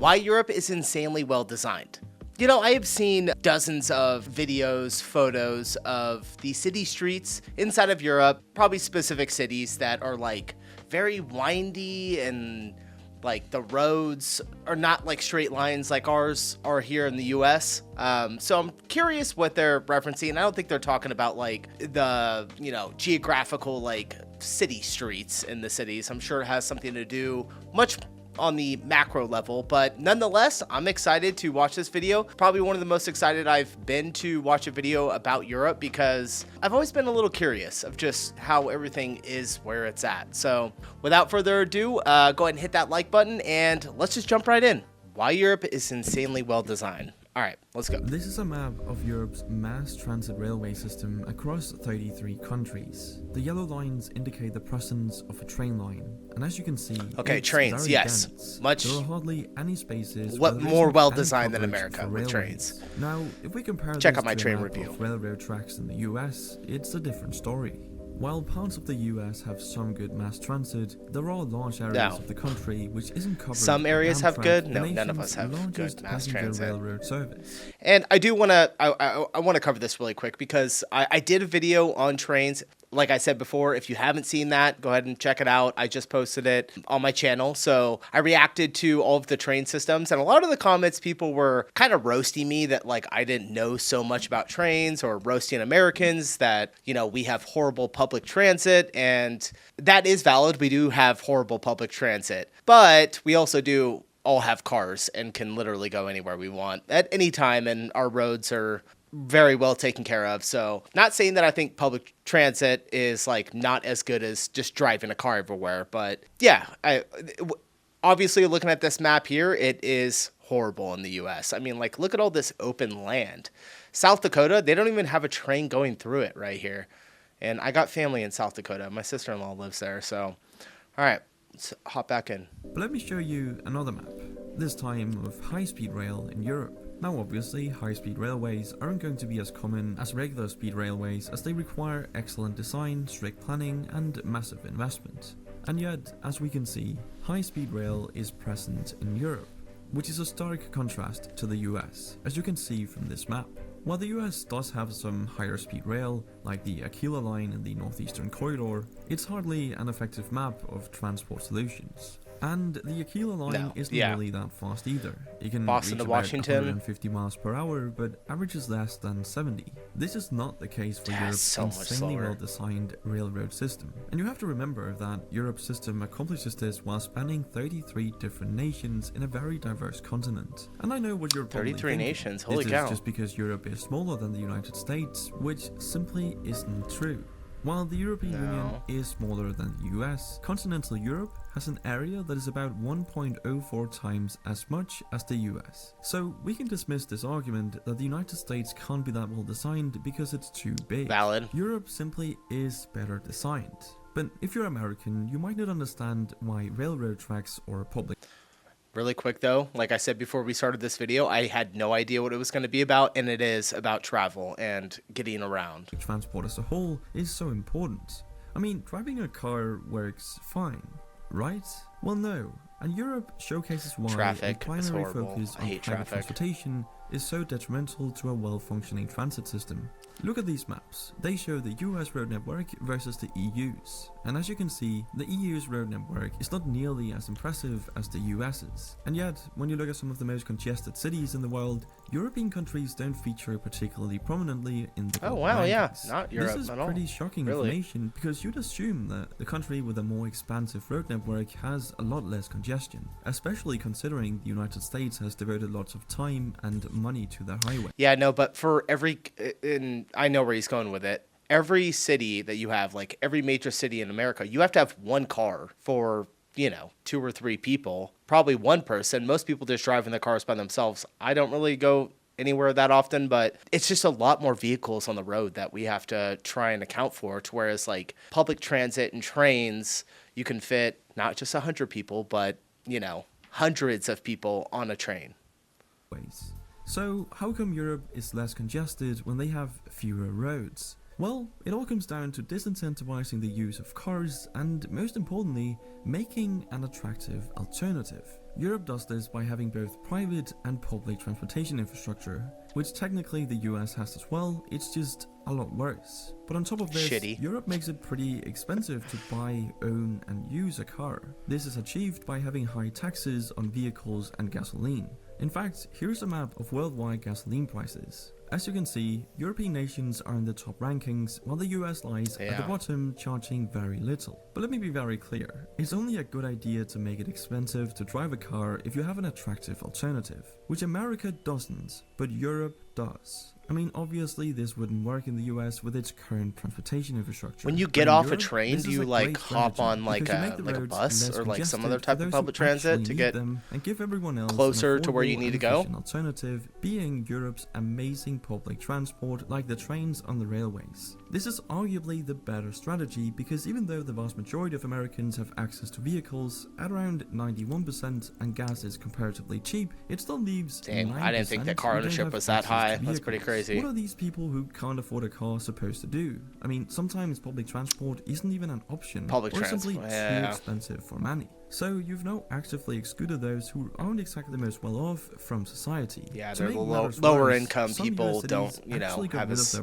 why Europe is insanely well designed. You know, I have seen dozens of videos, photos of the city streets inside of Europe, probably specific cities that are like very windy and like the roads are not like straight lines like ours are here in the US. So I'm curious what they're referencing. I don't think they're talking about like the, geographical like city streets in the cities. I'm sure it has something to do much on the macro level, but nonetheless, I'm excited to watch this video. Probably one of the most excited I've been to watch a video about Europe because I've always been a little curious of just how everything is where it's at. So without further ado, go ahead and hit that like button and let's just jump right in. Why Europe is insanely well designed. All right, let's go. This is a map of Europe's mass transit railway system across 33 countries. The yellow lines indicate the presence of a train line, and as you can see, okay, it's trains, very yes, dense. much. There are hardly any spaces. What more well designed than America with trains? Now, if we compare check this out my to train a map review. Of railroad tracks in the US, it's a different story. While parts of the US have some good mass transit, there are large areas of the country which isn't covered. Some areas have Amtrak, good. No, none of us have good mass transit. Railroad service. And I do want to, I want to cover this really quick because I did a video on trains. Like I said before, if you haven't seen that, go ahead and check it out. I just posted it on my channel. So I reacted to all of the train systems, and a lot of the comments, people were kind of roasting me that like I didn't know so much about trains, or roasting Americans that, we have horrible public transit. And that is valid. We do have horrible public transit, but we also do all have cars and can literally go anywhere we want at any time. And our roads are very well taken care of. So not saying that I think public transit is like not as good as just driving a car everywhere, but yeah, obviously looking at this map here, it is horrible in the US. I mean, like, look at all this open land. South Dakota, they don't even have a train going through it right here. And I got family in South Dakota. My sister-in-law lives there. So, all right, let's hop back in. But let me show you another map, this time of high-speed rail in Europe. Now obviously, high-speed railways aren't going to be as common as regular speed railways, as they require excellent design, strict planning and massive investment. And yet, as we can see, high-speed rail is present in Europe, which is a stark contrast to the US, as you can see from this map. While the US does have some higher speed rail, like the Aquila line in the Northeastern Corridor, it's hardly an effective map of transport solutions. And the Aquila line isn't really that fast either. It can Boston reach to about Washington. 150 miles per hour, but averages less than 70. This is not the case for Europe's insanely well-designed railroad system. And you have to remember that Europe's system accomplishes this while spanning 33 different nations in a very diverse continent. And I know what you're probably 33 thinking. nations, holy Is cow. this just because Europe is smaller than the United States, which simply isn't true. While the European Union is smaller than the US, continental Europe has an area that is about 1.04 times as much as the US. So we can dismiss this argument that the United States can't be that well designed because it's too big. Valid. Europe simply is better designed. But if you're American, you might not understand why railroad tracks or public... Really quick though, like I said before we started this video, I had no idea what it was going to be about, and it is about travel and getting around. Transport as a whole is so important. I mean, driving a car works fine, right? Well, no. And Europe showcases why a primary focus on private transportation is so detrimental to a well-functioning transit system. Look at these maps. They show the US road network versus the EU's. And as you can see, the EU's road network is not nearly as impressive as the US's. And yet, when you look at some of the most congested cities in the world, European countries don't feature particularly prominently in the global rankings. Not Europe This is at all. pretty shocking information, because you'd assume that the country with a more expansive road network has a lot less congestion, especially considering the United States has devoted lots of time and money to their highway. Yeah, no, but for every, and I know where he's going with it, every city that you have, like every major city in America, you have to have one car for, 2 or 3 people, probably one person. Most people just drive in their cars by themselves. I don't really go anywhere that often, but it's just a lot more vehicles on the road that we have to try and account for, to whereas like public transit and trains, you can fit not just 100 people, but, hundreds of people on a train. So how come Europe is less congested when they have fewer roads? Well, it all comes down to disincentivizing the use of cars and, most importantly, making an attractive alternative. Europe does this by having both private and public transportation infrastructure, which technically the US has as well, it's just a lot worse. But on top of this, Shitty. Europe makes it pretty expensive to buy, own and use a car. This is achieved by having high taxes on vehicles and gasoline. In fact, here's a map of worldwide gasoline prices. As you can see, European nations are in the top rankings, while the US lies at the bottom, charging very little. But let me be very clear, it's only a good idea to make it expensive to drive a car if you have an attractive alternative, which America doesn't, but Europe does. I mean, obviously this wouldn't work in the US with its current transportation infrastructure. When you get off a train, do you like hop on like a bus or like some other type of public transit to get and give everyone else closer to where you need to go? Alternative being Europe's amazing public transport like the trains on the railways. This is arguably the better strategy because even though the vast majority of Americans have access to vehicles at around 91% and gas is comparatively cheap, it still leaves Dang, I didn't think that car ownership was that high. That's pretty crazy. What are these people who can't afford a car supposed to do? I mean, sometimes public transport isn't even an option or simply too expensive for many. So you've now actively excluded those who aren't exactly the most well off from society. Yeah, they're the lower income people don't, you know, have as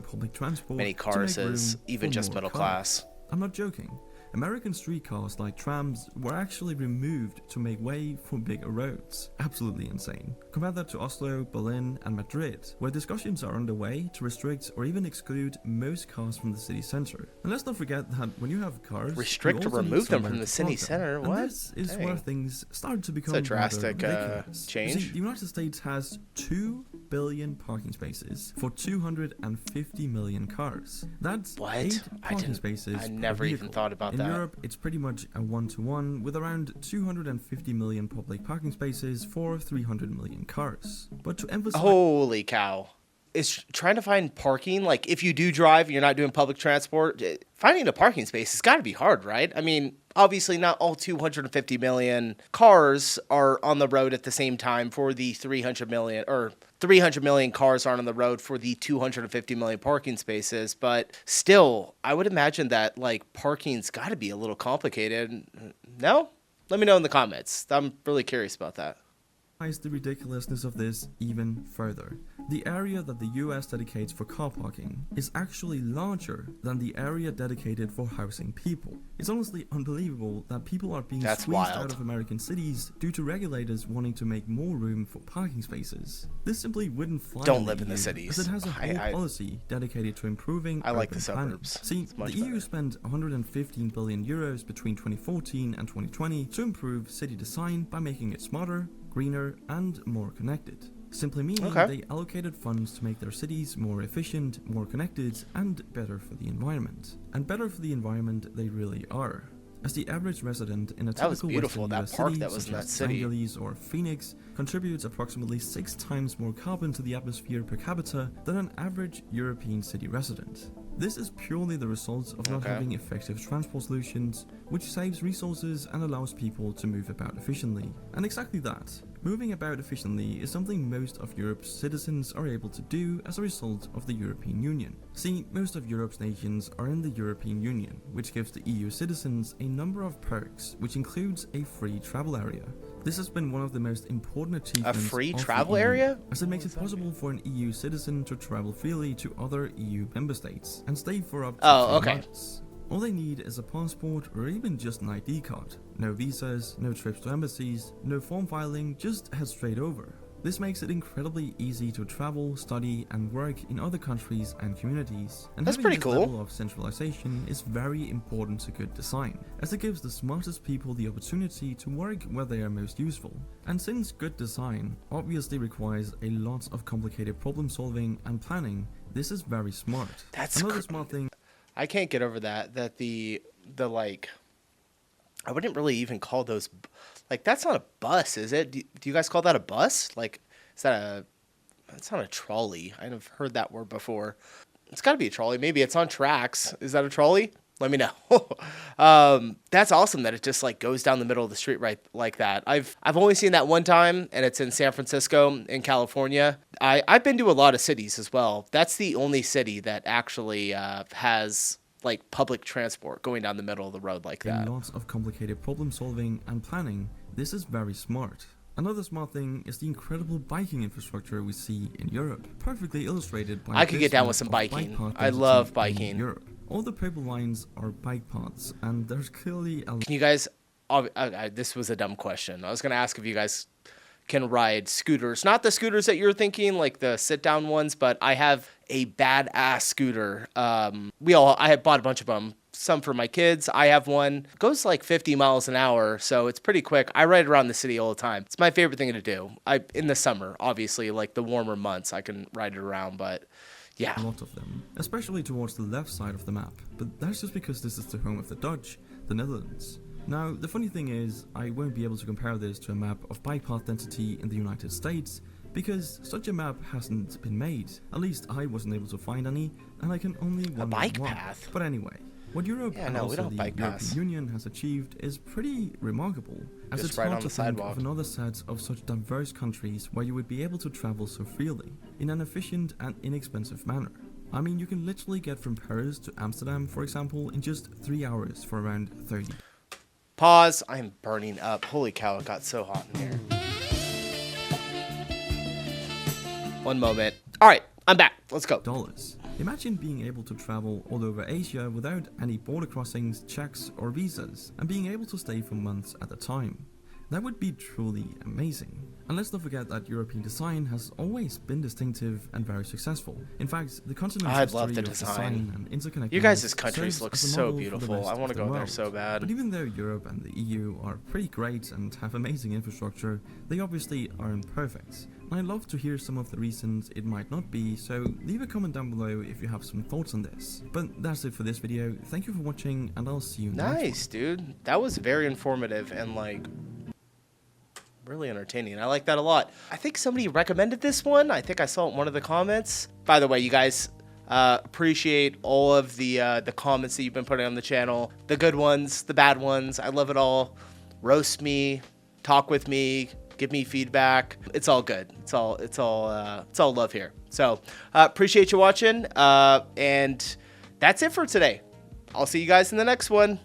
many cars as even just middle class. I'm not joking. American streetcars like trams were actually removed to make way for bigger roads. Absolutely insane. Compare that to Oslo, Berlin and Madrid, where discussions are underway to restrict or even exclude most cars from the city center. And let's not forget that when you have cars, restrict or remove them from the city center? What? And this is where things start to become a drastic change. You see, the United States has 2 billion parking spaces for 250 million cars. That's 8 parking spaces. I never even thought about that. In Europe, it's pretty much a 1-to-1 with around 250 million public parking spaces for 300 million cars. But to emphasize... Holy cow. Is trying to find parking, like if you do drive and you're not doing public transport, finding a parking space has got to be hard, right? I mean, obviously not all 250 million cars are on the road at the same time for the 300 million, or 300 million cars aren't on the road for the 250 million parking spaces. But still, I would imagine that like parking's got to be a little complicated. No? Let me know in the comments. I'm really curious about that. The ridiculousness of this even further. The area that the US dedicates for car parking is actually larger than the area dedicated for housing people. It's honestly unbelievable that people are being squeezed out of American cities due to regulators wanting to make more room for parking spaces. This simply wouldn't fly. Don't live in the cities. As it has a whole policy dedicated to improving I like the suburbs. See, the EU spent 115 billion euros between 2014 and 2020 to improve city design by making it smarter, greener and more connected. Simply meaning they allocated funds to make their cities more efficient, more connected and better for the environment. And better for the environment they really are. As the average resident in a typical Western US city such as Los Angeles or Phoenix contributes approximately 6 times more carbon to the atmosphere per capita than an average European city resident. This is purely the result of not having effective transport solutions, which saves resources and allows people to move about efficiently. And exactly that. Moving about efficiently is something most of Europe's citizens are able to do as a result of the European Union. See, most of Europe's nations are in the European Union, which gives the EU citizens a number of perks, which includes a free travel area. This has been one of the most important achievements of free travel area, as it makes it possible for an EU citizen to travel freely to other EU member states and stay for up to 3 months. All they need is a passport or even just an ID card. No visas, no trips to embassies, no form filing, just head straight over. This makes it incredibly easy to travel, study, and work in other countries and communities. And having this level of centralization is very important to good design, as it gives the smartest people the opportunity to work where they are most useful. And since good design obviously requires a lot of complicated problem solving and planning, this is very smart. That's another smart thing. I can't get over that the like, I wouldn't really even call those, like, that's not a bus, is it? Do you guys call that a bus? Like, is that it's not a trolley. I've heard that word before. It's got to be a trolley. Maybe it's on tracks. Is that a trolley? Let me know. That's awesome that it just like goes down the middle of the street right like that. I've only seen that one time, and it's in San Francisco in California. I've been to a lot of cities as well. That's the only city that actually has like public transport going down the middle of the road like that. In lots of complicated problem solving and planning, this is very smart. Another smart thing is the incredible biking infrastructure we see in Europe, perfectly illustrated by I could get this down map with some of biking. bike path I density love in biking. Europe. All the purple lines are bike paths, and there's clearly a Can you guys, this was a dumb question. I was going to ask if you guys can ride scooters. Not the scooters that you're thinking, like the sit-down ones, but I have a badass scooter. I had bought a bunch of them. Some for my kids. I have one. It goes like 50 miles an hour, so it's pretty quick. I ride around the city all the time. It's my favorite thing to do. In the summer, obviously, like the warmer months, I can ride it around, but yeah. A lot of them, especially towards the left side of the map, but that's just because this is the home of the Dutch, the Netherlands. Now, the funny thing is, I won't be able to compare this to a map of bike path density in the United States, because such a map hasn't been made. At least I wasn't able to find any, and I can only wonder bike why. path? But anyway, what Europe and we also don't the bike paths. European Union has achieved is pretty remarkable, as Just it's right hard on to the think sidewalk. of another set of such diverse countries where you would be able to travel so freely, in an efficient and inexpensive manner. I mean, you can literally get from Paris to Amsterdam, for example, in just 3 hours for around 30. Pause. I'm burning up. Holy cow, it got so hot in here. One moment. All right, I'm back. Let's go. Dollars. Imagine being able to travel all over Asia without any border crossings, checks, or visas, and being able to stay for months at a time. That would be truly amazing. And let's not forget that European design has always been distinctive and very successful. In fact, the continent's I'd love history the of design. and interconnectedness You guys' countries serves look as a so model for the beautiful. rest I want to of the go there world. so bad. But even though Europe and the EU are pretty great and have amazing infrastructure, they obviously aren't perfect. And I'd love to hear some of the reasons it might not be, so leave a comment down below if you have some thoughts on this. But that's it for this video. Thank you for watching, and I'll see you next time. Nice, dude. That was very informative and like really entertaining. I like that a lot. I think somebody recommended this one. I think I saw it in one of the comments. By the way, you guys, appreciate all of the comments that you've been putting on the channel. The good ones, the bad ones. I love it all. Roast me, talk with me, give me feedback. It's all good. It's all love here. So appreciate you watching. And that's it for today. I'll see you guys in the next one.